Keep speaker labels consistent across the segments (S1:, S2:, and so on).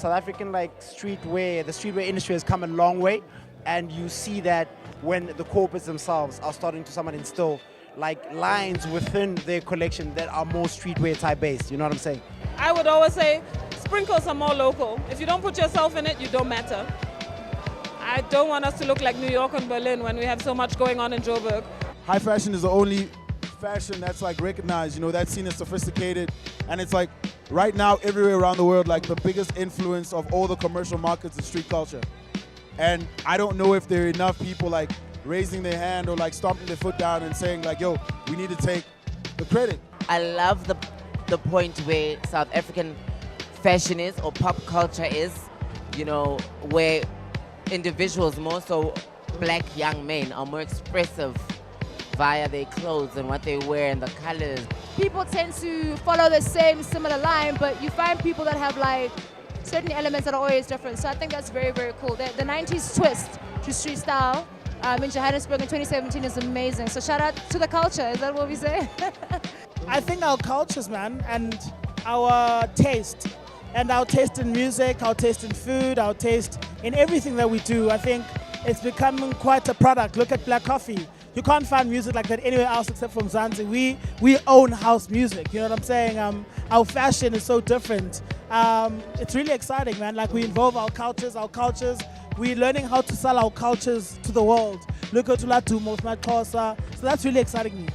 S1: South African like streetwear, the streetwear industry has come a long way, and you see that when the corporates themselves are starting to somewhat instill like lines within their collection that are more streetwear type based. You know what I'm saying?
S2: I would always say sprinkle some more local. If you don't put yourself in it, you don't matter. I don't want us to look like New York and Berlin when we have so much going on in Joburg.
S3: High fashion is the only fashion that's like recognized, you know, that scene is sophisticated, and it's like right now everywhere around the world, like the biggest influence of all the commercial markets is street culture. And I don't know if there are enough people like raising their hand or like stomping their foot down and saying like, yo, we need to take the credit.
S4: I love the point where South African fashion is, or pop culture is, you know, where individuals, more so black young men, are more expressive via their clothes and what they wear and the colors.
S5: People tend to follow the same similar line, but you find people that have like certain elements that are always different. So I think that's very, very cool. The 90s twist to street style in Johannesburg in 2017 is amazing. So shout out to the culture, is that what we say?
S6: I think our cultures, man, and our taste in music, our taste in food, our taste in everything that we do, I think it's becoming quite a product. Look at Black Coffee. You can't find music like that anywhere else except from Mzansi. We own house music, you know what I'm saying? Our fashion is so different. It's really exciting, man. Like, we involve our cultures. We're learning how to sell our cultures to the world. Look at Tulatumo, Kosa. So that's really exciting me.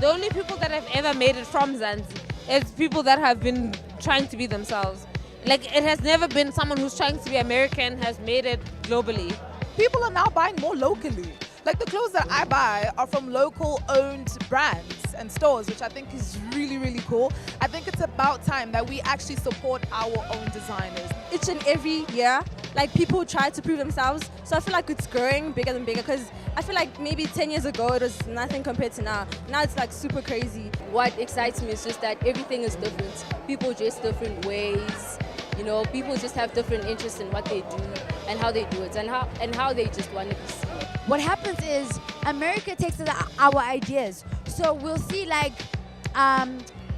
S7: The only people that have ever made it from Mzansi is people that have been trying to be themselves. Like, it has never been someone who's trying to be American has made it globally.
S8: People are now buying more locally. Like, the clothes that I buy are from local owned brands and stores, which I think is really, really cool. I think it's about time that we actually support our own designers.
S9: Each and every year, like, people try to prove themselves. So I feel like it's growing bigger and bigger, because I feel like maybe 10 years ago it was nothing compared to now. Now it's like super crazy.
S10: What excites me is just that everything is different. People dress different ways. You know, people just have different interests in what they do and how they do it and how they just want to be seen.
S5: What happens is America takes our ideas. So we'll see like,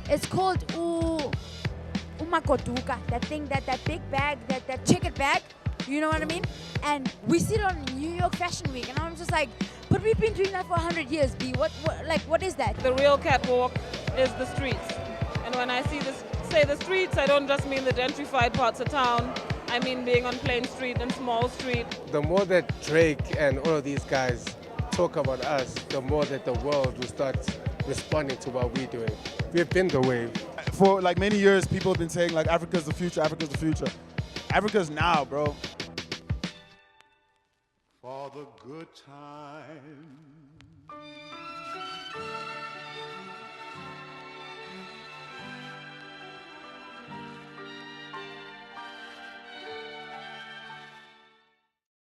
S5: it's called umakoduka, that thing, that big bag, that checkered bag, you know what I mean? And we see it on New York Fashion Week, and I'm just like, but we've been doing that for 100 years, B. What is that?
S2: The real catwalk is the streets. And when I say the streets, I don't just mean the gentrified parts of town. I mean being on Plain Street and Small Street.
S11: The more that Drake and all of these guys talk about us, the more that the world will start responding to what we're doing. We've been the wave.
S3: For like many years, people have been saying like Africa's the future, Africa's the future. Africa's now, bro.
S12: For the good time.